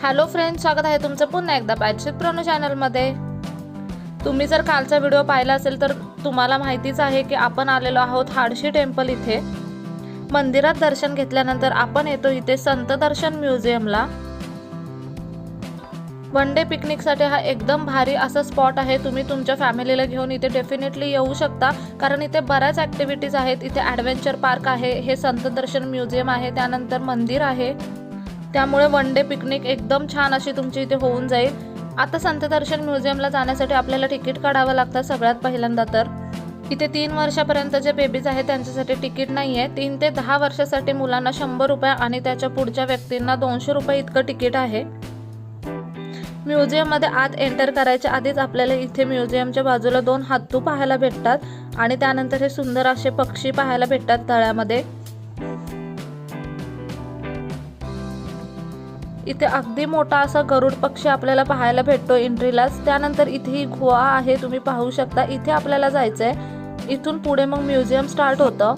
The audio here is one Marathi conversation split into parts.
हॅलो फ्रेंड्स, स्वागत आहे तुमचं पुन्हा एकदा बातचीत प्रोनो चॅनलमध्ये। तुम्ही जर कालचा व्हिडिओ पाहिला असेल तर तुम्हाला माहितीच आहे की आपण आलेलो आहोत हाडशी टेम्पल इथे। मंदिरात दर्शन घेतल्यानंतर आपण येतो इथे संत दर्शन म्युझियमला। वन डे पिकनिकसाठी हा एकदम भारी असा स्पॉट आहे। तुम्ही तुमच्या फॅमिलीला घेऊन इथे डेफिनेटली येऊ शकता, कारण इथे बऱ्याच ॲक्टिव्हिटीज आहेत। इथे ॲडव्हेंचर पार्क आहे, हे संत दर्शन म्युझियम आहे, त्यानंतर मंदिर आहे। त्यामुळे वन डे पिकनिक एकदम छान अशी तुमची इथे होऊन जाईल। आता संत दर्शन म्युझियमला जाण्यासाठी आपल्याला तिकीट काढावं लागतं सगळ्यात पहिल्यांदा। तर इथे 3 वर्षापर्यंत जे बेबीज आहेत त्यांच्यासाठी तिकीट नाही आहे। 3 ते 10 वर्षासाठी मुलांना 100 रुपये आणि त्याच्या पुढच्या व्यक्तींना 200 रुपये इतकं तिकीट आहे। म्युझियममध्ये आत एंटर करायच्या आधीच आपल्याला इथे म्युझियमच्या बाजूला 2 हत्ती पाहायला भेटतात आणि त्यानंतर हे सुंदर असे पक्षी पाहायला भेटतात तळ्यामध्ये। इथे अगदी मोठा असा गरुड पक्षी आपल्याला पाहायला भेटतो एंट्रीलाच। त्यानंतर इथे ही गुहा आहे, तुम्ही पाहू शकता। इथे आपल्याला जायचंय। इथून पुढे मग म्युझियम स्टार्ट होतं।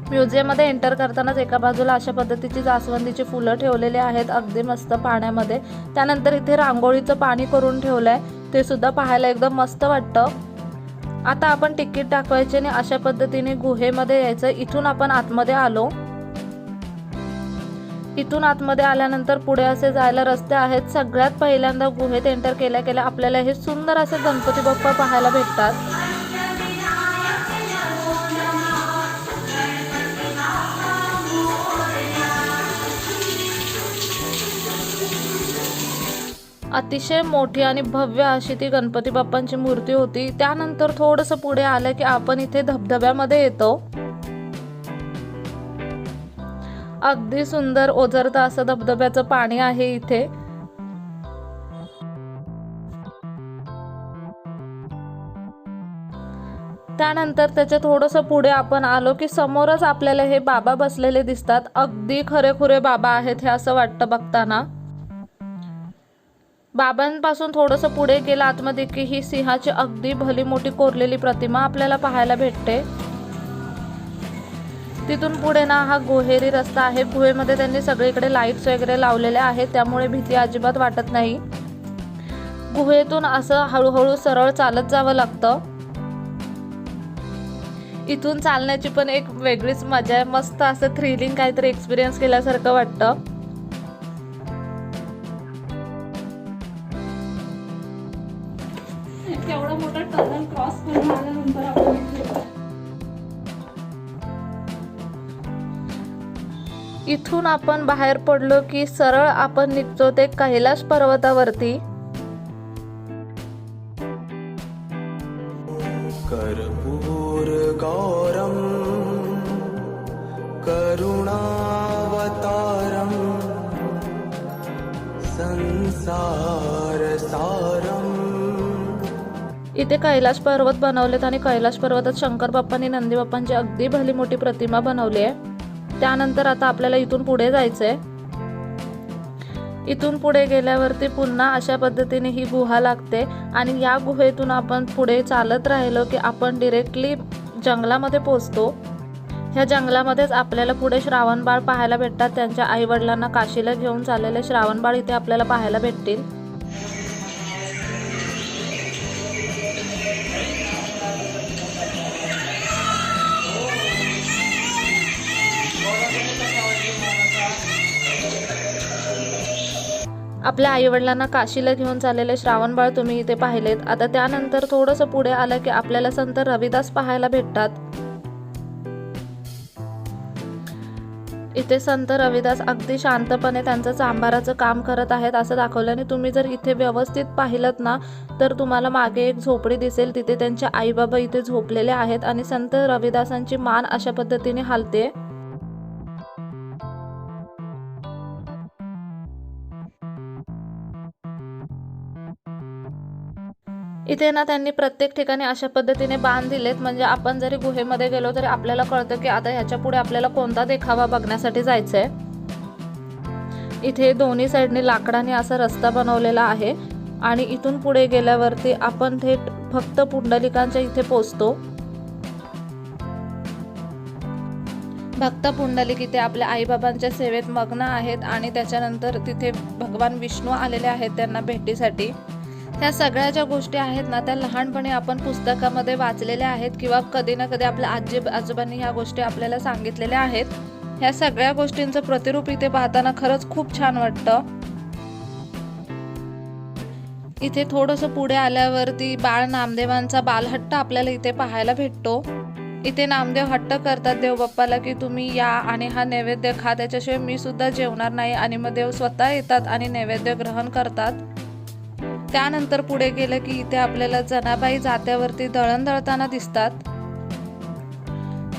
म्युझियममध्ये एंटर करतानाच एका बाजूला अशा पद्धतीची जास्वंदीची फुलं ठेवलेली आहेत अगदी मस्त पाण्यामध्ये। त्यानंतर इथे रांगोळीचं पाणी करून ठेवलंय, ते सुद्धा पाहायला एकदम मस्त वाटतं। आता आपण तिकीट दाखवायचे आणि अशा पद्धतीने गुहेमध्ये यायचं। इथून आपण आतमध्ये आलो। इथून आतमध्ये आल्यानंतर पुढे असे जायला रस्ते आहेत। सगळ्यात पहिल्यांदा गुहेत एंटर केल्या केल्या आपल्याला हे सुंदर असे गणपती बाप्पा पाहायला भेटतात। अतिशय मोठी आणि भव्य अशी ती गणपती बाप्पांची मूर्ती होती। त्यानंतर थोडंसं पुढे आलं की आपण इथे धबधब्यामध्ये येतो। अगदी सुंदर ओझरतं असं धबधब्याचं पाणी आहे इथे। त्यानंतर त्याच्या थोडंसं पुढे आपण आलो की समोरच आपल्याला हे बाबा बसलेले दिसतात। अगदी खरेखुरे बाबा आहेत हे असं वाटतं बघताना। बाबांपासून थोडंसं पुढे गेलं आतमध्ये की ही सिंहाची अगदी भली मोठी कोरलेली प्रतिमा आपल्याला पाहायला भेटते। तिथून पुढे ना हा गुहेरी रस्ता आहे। गुहेमध्ये त्यांनी सगळीकडे लाईट्स वगैरे लावलेले आहेत, त्यामुळे भीती अजिबात वाटत नाही। गुहेतून असं हळूहळू सरळ चालत जावं लागतं। इथून चालण्याची पण एक वेगळीच मजा आहे। मस्त असं थ्रिलिंग काहीतरी एक्सपिरियन्स केल्यासारखं वाटतं। एवढा मोठा टनल क्रॉस करून आल्यानंतर आपण इथून आपण बाहेर पडलो की सरळ आपण निघतो ते कैलाश पर्वतावरती। कर्पूर गौरम करुणावतारम संसार सारम। इथे कैलाश पर्वत बनवलेत आणि कैलाश पर्वतात शंकर बाप्पांनी नंदी बाप्पांची अगदी भली मोठी प्रतिमा बनवली आहे। त्यानंतर आता आपल्याला इथून पुढे जायचंय। इथून पुढे गेल्यावरती पुन्हा अशा पद्धतीने ही गुहा लागते आणि या गुहेतून आपण पुढे चालत राहिलो की आपण डिरेक्टली जंगलामध्ये पोहोचतो। ह्या जंगलामध्येच आपल्याला पुढे श्रावणबाळ पाहायला भेटतात। त्यांच्या आईवडिलांना काशीला घेऊन चाललेले श्रावणबाळ इथे आपल्याला पाहायला भेटतील। आपल्या आईवडिलांना काशीला घेऊन चाललेले श्रावणबाळ तुम्ही इथे पाहिलेत। आता त्यानंतर थोडंसं पुढे आलं की आपल्याला संत रविदास पाहायला भेटतात। इथे संत रविदास अगदी शांतपणे त्यांचं चांभाराचं काम करत आहेत असं दाखवलं। आणि तुम्ही जर इथे व्यवस्थित पाहिलत ना तर तुम्हाला मागे एक झोपडी दिसेल, तिथे त्यांचे आई बाबा इथे झोपलेले आहेत आणि संत रविदासांची मान अशा पद्धतीने हालते। इथे ना त्यांनी प्रत्येक ठिकाणी अशा पद्धतीने बांध दिलेत, म्हणजे आपण जरी गुहेमध्ये गेलो तरी आपल्याला कळतं की आता ह्याच्या पुढे आपल्याला कोणता देखावा बघण्यासाठी जायचंय। इथे दोन्ही साईडने लाकडाने असा रस्ता बनवलेला आहे आणि इथून पुढे गेल्यावरती आपण थेट फक्त पुंडलिकांच्या इथे पोहोचतो। भक्त पुंडलिक इथे आपल्या आईबाबांच्या सेवेत मग्न आहेत आणि त्याच्यानंतर तिथे भगवान विष्णू आलेले आहेत त्यांना भेटीसाठी. ह्या सगळ्या ज्या गोष्टी आहेत ना त्या लहानपणी आपण पुस्तकामध्ये वाचलेल्या आहेत किंवा कधी ना कधी आपल्या आजी आजोबांनी ह्या गोष्टी आपल्याला सांगितलेल्या आहेत. ह्या सगळ्या गोष्टींचं प्रतिरूप इथे पाहताना खरंच खूप छान वाटतं. इथे थोडंसं पुढे आल्यावरती बाळ नामदेवांचा बालहट्ट आपल्याला इथे पाहायला भेटतो. इथे नामदेव हट्ट करतात देवबाप्पाला की तुम्ही या आणि हा नैवेद्य खा, त्याच्याशिवाय मी सुद्धा जेवणार नाही. आणि मग देव स्वतः येतात आणि नैवेद्य ग्रहण करतात. त्यानंतर पुढे गेलं की इथे आपल्याला जनाबाई जात्यावरती दळण दळताना दिसतात.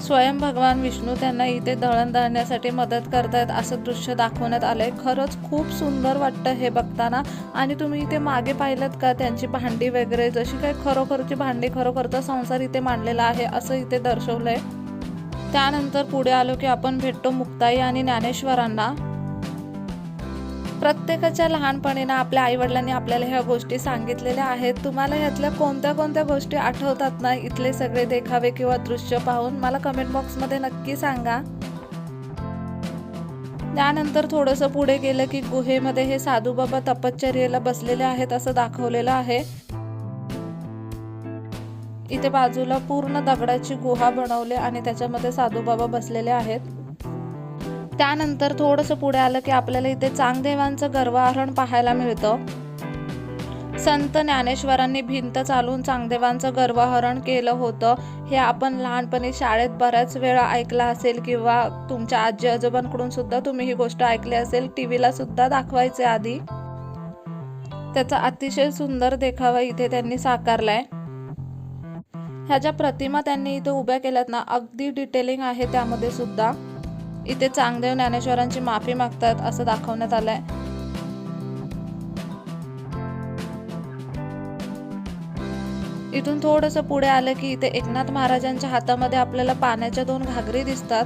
स्वयं भगवान विष्णू त्यांना इथे दळण दळण्यासाठी मदत करतात असं दृश्य दाखवण्यात आलंय. खरंच खूप सुंदर वाटतं हे बघताना. आणि तुम्ही इथे मागे पाहिलं का त्यांची भांडी वगैरे जशी काही खरोखरची भांडी, खरोखरचा संसार इथे मांडलेला आहे असं इथे दर्शवलंय. त्यानंतर पुढे आलो की आपण भेटतो मुक्ताई आणि ज्ञानेश्वरांना. प्रत्येकाच्या लहानपणी ना आपल्या आईवडिलांनी आपल्याला ह्या गोष्टी सांगितलेल्या आहेत. तुम्हाला ह्यातल्या कोणत्या कोणत्या गोष्टी आठवतात ना इथले सगळे देखावे किंवा दृश्य पाहून मला कमेंट बॉक्समध्ये नक्की सांगा. त्यानंतर थोडंसं पुढे गेलं की गुहेमध्ये हे साधू बाबा तपश्चर्येला बसलेले आहेत असं दाखवलेलं आहे. इथे बाजूला पूर्ण दगडाची गुहा बनवली आणि त्याच्यामध्ये साधू बाबा बसलेले आहेत. त्यानंतर थोडंसं पुढे आलं की आपल्याला इथे चांगदेवांचं गर्भहरण पाहायला मिळतं. संत ज्ञानेश्वरांनी भिंत चालून चांगदेवांचं गर्भहरण केलं होतं. हे आपण लहानपणी शाळेत बऱ्याच वेळा ऐकलं असेल किंवा तुमच्या आजी आजोबांकडून सुद्धा तुम्ही ही गोष्ट ऐकली असेल. टीव्हीला सुद्धा दाखवायचे आधी. त्याचा अतिशय सुंदर देखावा इथे त्यांनी साकारलाय. ह्या ज्या प्रतिमा त्यांनी इथे उभ्या केल्यात ना अगदी डिटेलिंग आहे त्यामध्ये सुद्धा. इथे चांगदेव ज्ञानेश्वरांची माफी मागतात असं दाखवण्यात आलंय. इथून थोडंसं पुढे आलं की इथे एकनाथ महाराजांच्या हातामध्ये आपल्याला पाण्याच्या 2 घागरी दिसतात.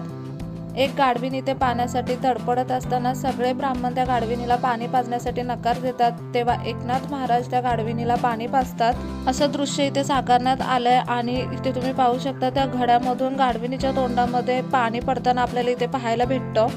एक गाढवीन इथे पाण्यासाठी तडपडत असताना सगळे ब्राह्मण त्या गाढविणीला पाणी पाजण्यासाठी नकार देतात. तेव्हा एकनाथ महाराज त्या गाढविणीला पाणी पाजतात असं दृश्य इथे साकारण्यात आलंय. आणि इथे तुम्ही पाहू शकता त्या घड्यामधून गाढविणीच्या तोंडामध्ये पाणी पडताना आपल्याला इथे पाहायला भेटतं.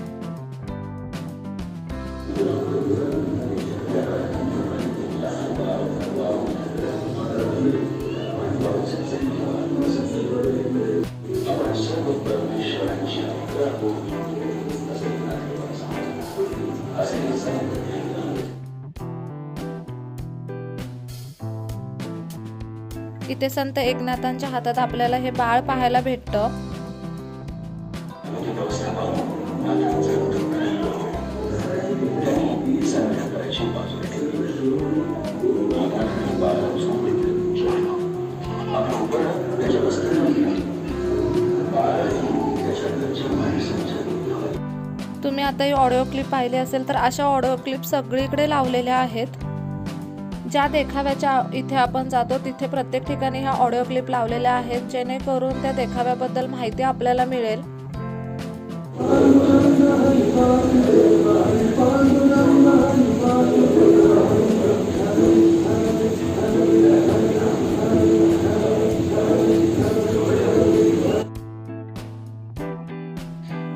इथे संत एकनाथांच्या हातात आपल्याला हे बाळ पाहायला भेटतं. तुम्ही आता ही ऑडिओ क्लिप पाहिली असेल तर अशा ऑडिओ क्लिप सगळीकडे लावलेल्या आहेत. ज्या देखाव्याच्या इथे आपण जातो तिथे प्रत्येक ठिकाणी ह्या ऑडिओ क्लिप लावलेल्या आहेत जेणेकरून त्या देखाव्याबद्दल माहिती आपल्याला मिळेल.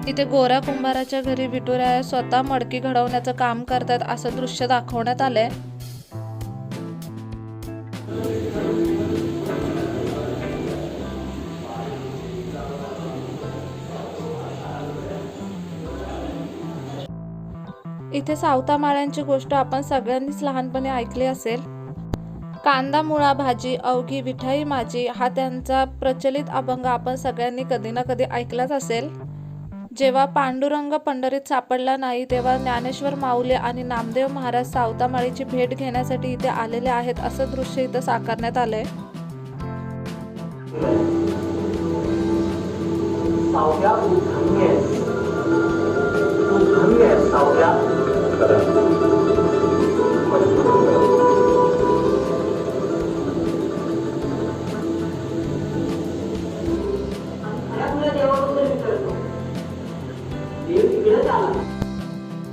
इथे गोऱ्या कुंभाराच्या घरी विठुराया स्वतः मडकी घडवण्याचं काम करतात असं दृश्य दाखवण्यात आलंय. इथे सावतामाळ्यांची गोष्ट आपण सगळ्यांनीच लहानपणी ऐकली असेल. कांदा मुळा भाजी अवघी विठाई माझी हा त्यांचा प्रचलित अभंग आपण सगळ्यांनी कधी ना कधी ऐकलाच असेल. जेव्हा पांडुरंग पंढरीत सापडला नाही तेव्हा ज्ञानेश्वर माऊली आणि नामदेव महाराज सावतामाळीची भेट घेण्यासाठी इथे आलेले आहेत असं दृश्य इथं साकारण्यात आलंय.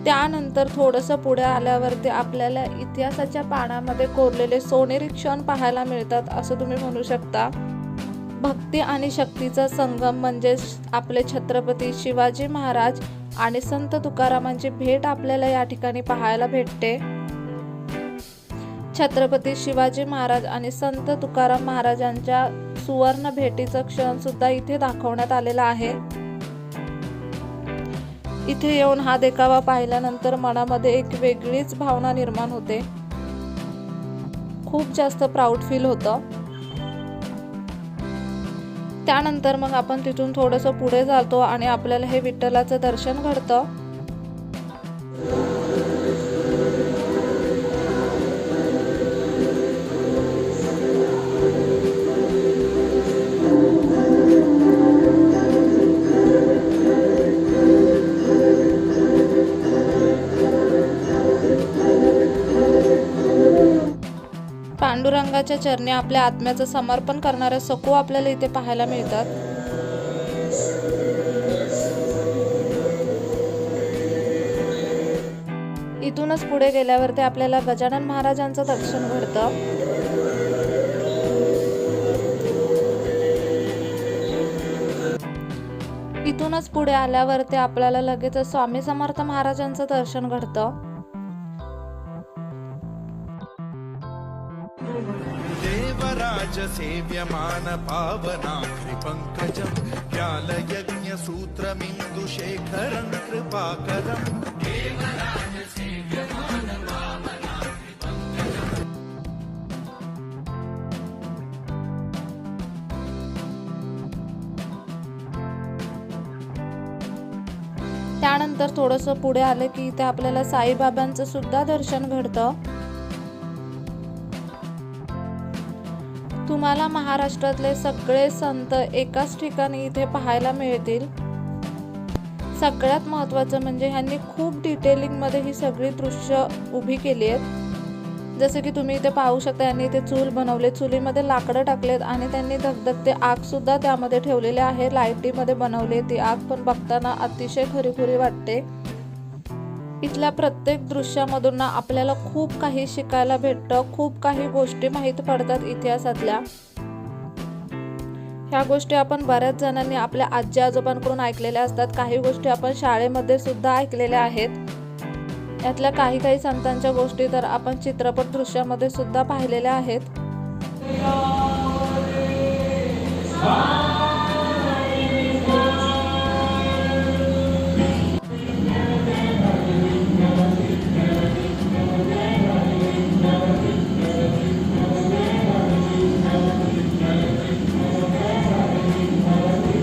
त्यानंतर थोडंसं पुढे आल्यावरती आपल्याला इतिहासाच्या पानामध्ये कोरलेले सोनेरी क्षण पाहायला मिळतात असं तुम्ही म्हणू शकता. भक्ती आणि शक्तीचा संगम म्हणजे आपले छत्रपती शिवाजी महाराज आणि संत तुकारामांची भेट आपल्याला या ठिकाणी पाहायला भेटते. छत्रपती शिवाजी महाराज आणि संत तुकाराम महाराजांच्या सुवर्ण भेटीचा क्षण सुद्धा इथे दाखवण्यात आलेला आहे. इथे येऊन हा देखावा पाहिल्यानंतर मनामध्ये एक वेगळीच भावना निर्माण होते. खूप जास्त प्राऊड फील होतं. त्यानंतर मग आपण तिथून थोडंसं पुढे जातो आणि आपल्याला हे विठ्ठलाचं दर्शन घडतं. पांडुरंगाच्या चरणी आपल्या आत्म्याचं समर्पण करणारे सखू आपल्याला इथे पाहायला मिळतात. इथूनच पुढे गेल्यावर ते आपल्याला गजानन महाराजांचं दर्शन घडतं. इथूनच पुढे आल्यावर ते आपल्याला लगेच स्वामी समर्थ महाराजांचं दर्शन घडतं. देवराज सेव्यमान पावनाग्रि पंकजं व्यालयज्ञ सूत्रमिन्दुशेखरं कृपाकरं देवराज सेव्यमान पावनाग्रि पंकजं. त्यानंतर थोडंसं पुढे आलं की इथे आपल्याला साईबाबांचं सुद्धा दर्शन घडतं. तुम्हाला महाराष्ट्रातले सगळे संत एकाच ठिकाणी इथे पाहायला मिळतील. सगळ्यात महत्त्वाचं म्हणजे ह्यांनी खूप डिटेलिंगमध्ये ही सगळी दृश्य उभी केली आहेत. जसे की तुम्ही इथे पाहू शकता, यांनी इथे चूल बनवले, चुलीमध्ये लाकडं टाकलेत आणि त्यांनी धगधगते आग सुद्धा त्यामध्ये ठेवलेले आहे. लाईटीमध्ये बनवले. ती आग पण बघताना अतिशय खरीखुरी वाटते. इथल्या प्रत्येक दृश्यामधून ना आपल्याला खूप काही शिकायला भेटतं. खूप काही गोष्टी माहीत पडतात इतिहासातल्या. ह्या गोष्टी आपण बऱ्याच जणांनी आपल्या आजी आजोबांकडून ऐकलेल्या असतात. काही गोष्टी आपण शाळेमध्ये सुद्धा ऐकलेल्या आहेत. यातल्या काही संतांच्या गोष्टी तर आपण चित्रपट दृश्यामध्ये सुद्धा पाहिलेल्या आहेत.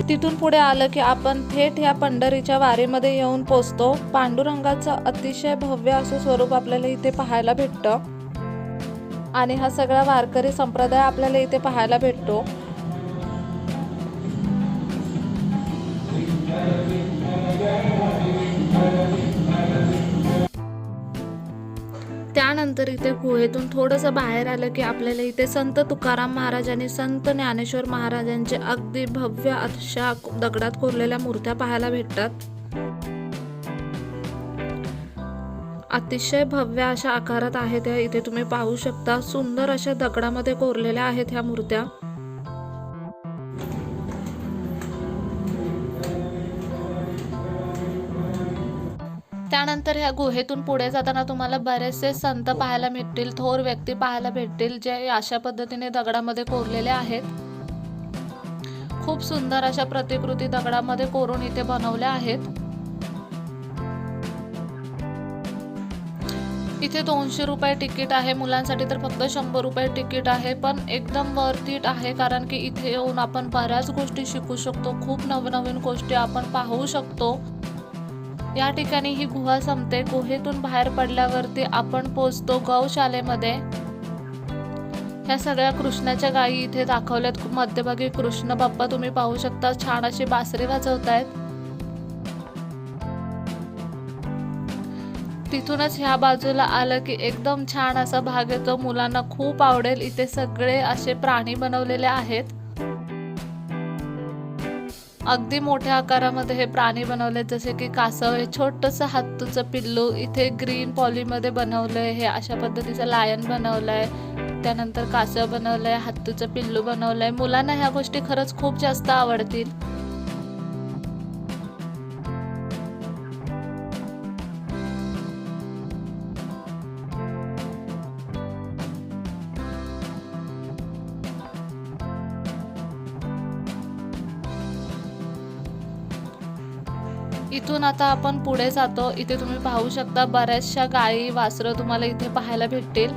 तिथून पुढे आलं की आपण थेट ह्या पंढरीच्या वारीमध्ये येऊन पोचतो. पांडुरंगाचं अतिशय भव्य असं स्वरूप आपल्याला इथे पाहायला भेटतं आणि हा सगळा वारकरी संप्रदाय आपल्याला इथे पाहायला भेटतो. त्यानंतर इथे गुहेतून थोडंसं बाहेर आलं की आपल्याला इथे संत तुकाराम महाराज आणि संत ज्ञानेश्वर महाराजांचे अगदी भव्य अशा दगडात कोरलेल्या मूर्त्या पाहायला भेटतात. अतिशय भव्य अशा आकारात आहेत त्या. इथे तुम्ही पाहू शकता सुंदर अशा दगडामध्ये कोरलेल्या आहेत ह्या मूर्त्या. त्यानंतर ह्या गुहेतून पुढे जाताना तुम्हाला बरेचसे संत पाहायला भेटतील, थोर व्यक्ती पाहायला भेटतील, जे अशा पद्धतीने दगडामध्ये कोरलेले आहेत. खूप सुंदर अशा प्रतिकृती दगडामध्ये कोरून इथे बनवल्या आहेत. इथे 200 रुपये तिकीट आहे. मुलांसाठी तर फक्त 100 रुपये तिकीट आहे. पण एकदम वर्थ इट आहे, कारण की इथे येऊन आपण बऱ्याच गोष्टी शिकू शकतो. खूप नवनवीन गोष्टी आपण पाहू शकतो. या ठिकाणी ही गुहा संपते. गुहेतून बाहेर पडल्यावरती आपण पोचतो गौशालेमध्ये. ह्या सगळ्या कृष्णाच्या गायी इथे दाखवल्यात. मध्यभागी कृष्ण बाप्पा तुम्ही पाहू शकता छान अशी बासरी वाजवतायत. तिथूनच ह्या बाजूला आलं की एकदम छान असा भाग येतो. मुलांना खूप आवडेल. इथे सगळे असे प्राणी बनवलेले आहेत. अगदी मोठ्या आकारामध्ये हे प्राणी बनवले, जसे की कासव, हे छोटंसं हत्तीचं पिल्लू इथे ग्रीन पॉलीमध्ये बनवलंय. हे अशा पद्धतीचं लायन बनवलंय. त्यानंतर कासव बनवलंय, हत्तीचं पिल्लू बनवलंय. मुलांना ह्या गोष्टी खरंच खूप जास्त आवडतील. इथून आता आपण पुढे जातो. इथे तुम्ही पाहू शकता बऱ्याचशा गायी वासरं तुम्हाला इथे पाहायला भेटतील.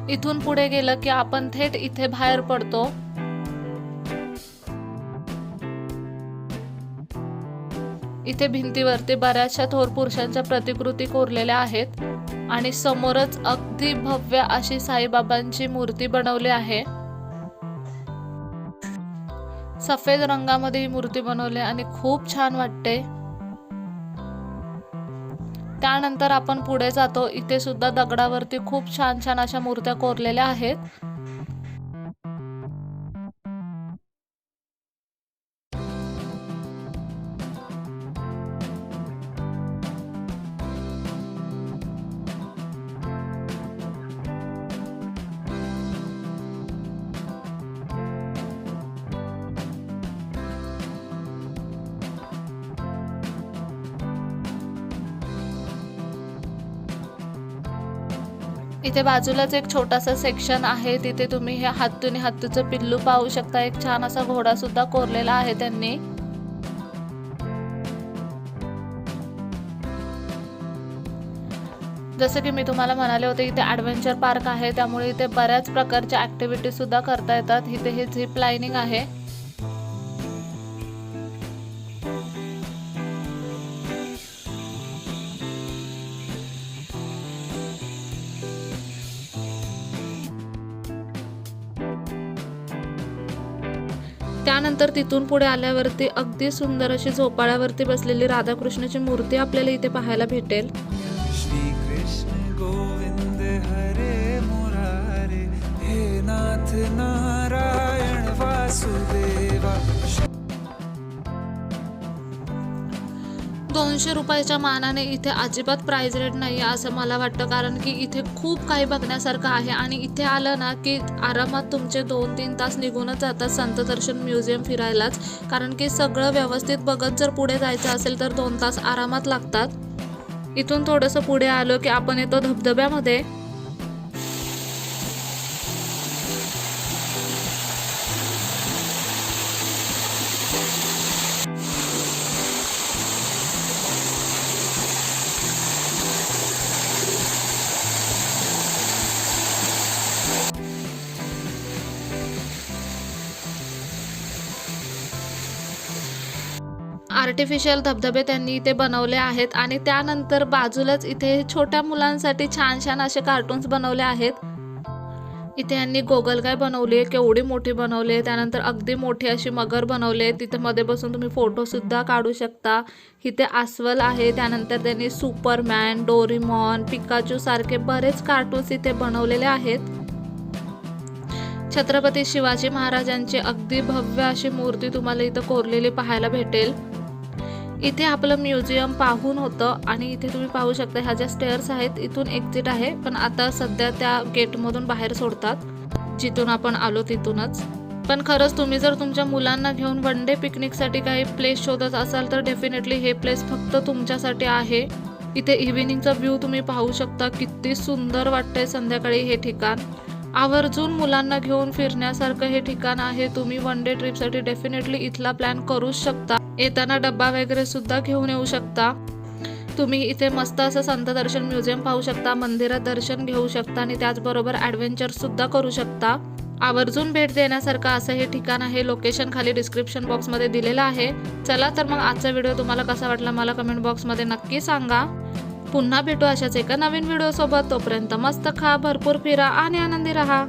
इथून पुढे गेलं की आपण थेट इथे बाहेर पडतो. इथे भिंतीवरती बऱ्याचशा थोर पुरुषांच्या प्रतिकृती कोरलेल्या आहेत आणि समोरच अगदी भव्य अशी साईबाबांची मूर्ती बनवली आहे. सफेद रंगामध्ये ही मूर्ती बनवली आणि खूप छान वाटते. त्यानंतर आपण पुढे जातो. इथे सुद्धा दगडावरती खूप छान छान अशा मूर्त्या कोरलेल्या आहेत. इथे बाजूलाच एक छोटासा सेक्शन आहे. तिथे तुम्ही हे हत्तीचं पिल्लू पाहू शकता. एक छान असा घोडा सुद्धा कोरलेला आहे त्यांनी. जसं की मी तुम्हाला म्हणाले होते, इथे ॲडव्हेंचर पार्क आहे, त्यामुळे इथे बऱ्याच प्रकारच्या ॲक्टिव्हिटीज सुद्धा करता येतात. इथे हे झिप लाईनिंग आहे. त्यानंतर तिथून पुढे आल्यावरती अगदी सुंदर अशी झोपाळ्यावरती बसलेली राधाकृष्णाची मूर्ती आपल्याला इथे पाहायला भेटेल. श्री कृष्ण गोविंद हरे मुरारे, हे नाथ नारायण वासुदेवा. 200 रुपयाच्या मानाने इथे अजिबात प्राइस रेट नाही आहे असं मला वाटतं, कारण की इथे खूप काही बघण्यासारखं आहे आणि इथे आलं ना की आरामात तुमचे 2-3 तास निघूनच जातात संत दर्शन म्युझियम फिरायलाच, कारण की सगळं व्यवस्थित बघत जर पुढे जायचं असेल तर 2 तास आरामात लागतात. इथून थोडंसं पुढे आलो की आपण येतो धबधब्यामध्ये. आर्टिफिशियल धबधबे त्यांनी इथे बनवले आहेत आणि त्यानंतर बाजूलाच इथे छोट्या मुलांसाठी छान छान असे कार्टून्स बनवले आहेत. इथे यांनी गोगलगाय बनवली आहे, केवढी मोठी बनवली आहे. त्यानंतर अगदी मोठी अशी मगर बनवली आहे. तिथे मध्ये बसून तुम्ही फोटोसुद्धा काढू शकता. इथे अस्वल आहे. त्यानंतर त्यांनी सुपरमॅन, डोरेमॉन, पिकाचू सारखे बरेच कार्टून्स इथे बनवलेले आहेत. छत्रपती शिवाजी महाराजांची अगदी भव्य अशी मूर्ती तुम्हाला इथं कोरलेली पाहायला भेटेल. इथे आपलं म्युझियम पाहून होतं आणि इथे तुम्ही पाहू शकता ह्या ज्या स्टेअर्स आहेत इथून एक्झिट आहे, पण आता सध्या त्या गेटमधून बाहेर सोडतात जिथून आपण आलो तिथूनच. पण खरंच तुम्ही जर तुमच्या मुलांना घेऊन वन डे पिकनिकसाठी काही प्लेस शोधत असाल तर डेफिनेटली हे प्लेस फक्त तुमच्यासाठी आहे. इथे इव्हिनिंगचा व्ह्यू तुम्ही पाहू शकता, किती सुंदर वाटतंय संध्याकाळी हे ठिकाण. आवर्जून मुलांना घेऊन फिरण्यासारखं हे ठिकाण आहे. तुम्ही वन डे ट्रिपसाठी डेफिनेटली इथला प्लॅन करूच शकता. येताना डब्बा वगैरे सुद्धा घेऊन येऊ शकता. तुम्ही इथे मस्त असं संत दर्शन म्युझियम पाहू शकता, मंदिरात दर्शन घेऊ शकता आणि त्याचबरोबर ॲडव्हेंचर सुद्धा करू शकता. आवर्जून भेट देण्यासारखं असं हे ठिकाण आहे. लोकेशन खाली डिस्क्रिप्शन बॉक्समध्ये दिलेलं आहे. चला तर मग आजचा व्हिडिओ तुम्हाला कसा वाटला मला कमेंट बॉक्समध्ये नक्की सांगा. पुन्हा भेटू अशाच एका नवीन व्हिडिओ सोबत. तोपर्यंत मस्त खा, भरपूर फिरा आणि आनंदी राहा.